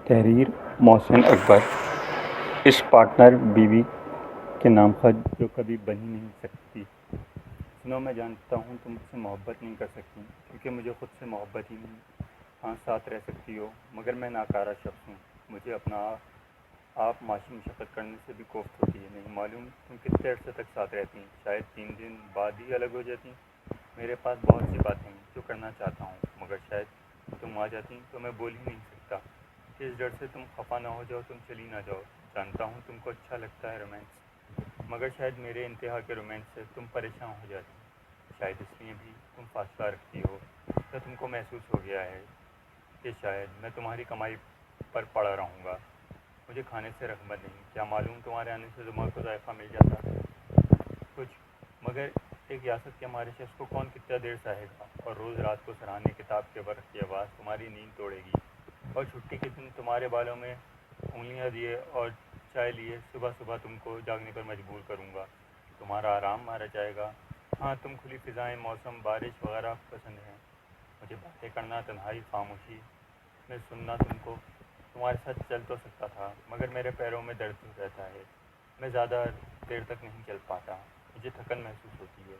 تحریر محسن اکبر۔ اس پارٹنر بیوی کے نام خط جو کبھی بن ہی نہیں سکتی۔ سنو، میں جانتا ہوں تم مجھ سے محبت نہیں کر سکتی کیونکہ مجھے خود سے محبت ہی نہیں۔ ہاں، ساتھ رہ سکتی ہو مگر میں ناکارہ شخص ہوں۔ مجھے اپنا آپ معاشی مشقت کرنے سے بھی کوفت ہوتی ہے۔ نہیں معلوم تم کتنے عرصے تک ساتھ رہتی، شاید 3 دن بعد ہی الگ ہو جاتی۔ میرے پاس بہت سی باتیں ہیں جو کرنا چاہتا ہوں مگر شاید تم آ جاتی تو میں بول ہی نہیں سکتا۔ اس ڈر سے تم خفا نہ ہو جاؤ، تم چلی نہ جاؤ۔ جانتا ہوں تم کو اچھا لگتا ہے رومانس، مگر شاید میرے انتہا کے رومانس سے تم پریشان ہو جاتی۔ شاید اس لیے بھی تم فاصلہ رکھتی ہو یا تم کو محسوس ہو گیا ہے کہ شاید میں تمہاری کمائی پر پڑا رہوں گا۔ مجھے کھانے سے رغبت نہیں، کیا معلوم تمہارے آنے سے دماغ کو ذائقہ مل جاتا کچھ، مگر ایک ریاست کے ہمارے شخص کو کون کتنا دیر سہے گا؟ اور روز رات کو سراہنے کتاب کے برق کی آواز تمہاری نیند توڑے گی، اور چھٹی کے دن تمہارے بالوں میں انگلیاں دیے اور چائے لیے صبح صبح تم کو جاگنے پر مجبور کروں گا۔ تمہارا آرام مارا جائے گا۔ ہاں، تم کھلی فضائیں، موسم، بارش وغیرہ پسند ہیں۔ مجھے باتیں کرنا، تنہائی، خاموشی میں سننا تمہارے ساتھ چل تو سکتا تھا مگر میرے پیروں میں درد رہتا ہے۔ میں زیادہ دیر تک نہیں چل پاتا، مجھے تھکن محسوس ہوتی ہے۔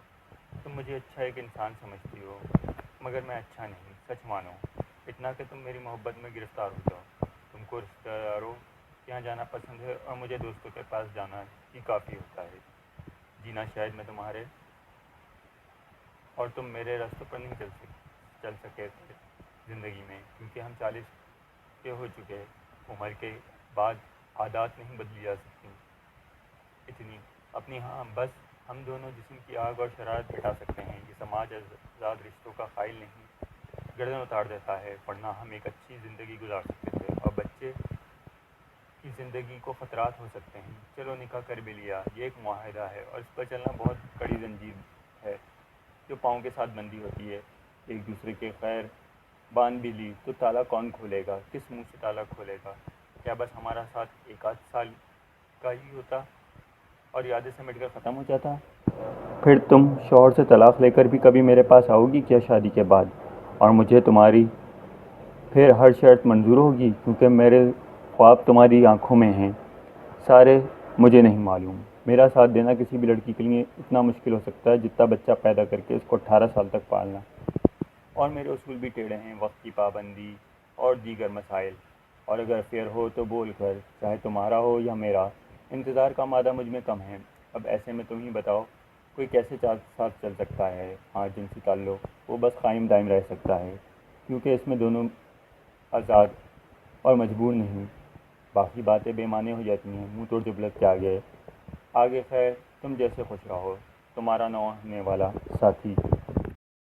تم مجھے اچھا ایک انسان سمجھتی ہو مگر میں اچھا نہیں، سچ مانو، اتنا کہ تم میری محبت میں گرفتار ہو جاؤ۔ تم کو رشتہ داروں کے یہاں جانا پسند ہے اور مجھے دوستوں کے پاس جانا ہی کافی ہوتا ہے۔ جینا شاید میں تمہارے اور تم میرے راستوں پر نہیں چل سکے تھے زندگی میں، کیونکہ ہم 40 کے ہو چکے۔ عمر کے بعد عادات نہیں بدلی جا سکتی اتنی اپنی۔ ہاں، بس ہم دونوں جسم کی آگ اور شرارت بٹھا سکتے ہیں۔ یہ سماج آزاد رشتوں کا قائل نہیں، گردن اتار دیتا ہے، ورنہ ہم ایک اچھی زندگی گزار سکتے تھے اور بچے کی زندگی کو خطرات ہو سکتے ہیں۔ چلو، نکاح کر بھی لیا، یہ ایک معاہدہ ہے اور اس پر چلنا بہت کڑی زنجیر ہے جو پاؤں کے ساتھ بندھی ہوتی ہے۔ ایک دوسرے کے خیر باندھ بھی لی تو تالا کون کھولے گا؟ کس منہ سے تالا کھولے گا؟ کیا بس ہمارا ساتھ 1 آدھ سال کا ہی ہوتا اور یادیں سمیٹ کر ختم ہو جاتا؟ پھر تم شوہر سے طلاق لے کر بھی کبھی میرے پاس آؤ گی کیا شادی کے بعد؟ اور مجھے تمہاری پھر ہر شرط منظور ہوگی کیونکہ میرے خواب تمہاری آنکھوں میں ہیں سارے؟ مجھے نہیں معلوم، میرا ساتھ دینا کسی بھی لڑکی کے لیے اتنا مشکل ہو سکتا ہے جتنا بچہ پیدا کر کے اس کو 18 سال تک پالنا۔ اور میرے اصول بھی ٹیڑھے ہیں، وقت کی پابندی اور دیگر مسائل۔ اور اگر افیئر ہو تو بول کر، چاہے تمہارا ہو یا میرا۔ انتظار کا مادہ مجھ میں کم ہے۔ اب ایسے میں تم ہی بتاؤ، کوئی کیسے ساتھ چل سکتا ہے؟ ہاں، جنسی تعلق وہ بس قائم دائم رہ سکتا ہے کیونکہ اس میں دونوں آزاد اور مجبور نہیں۔ باقی باتیں بے معنی ہو جاتی ہیں، منہ توڑ جملت کے آگے خیر، تم جیسے خوش رہو۔ تمہارا نہ ہونے والا ساتھی۔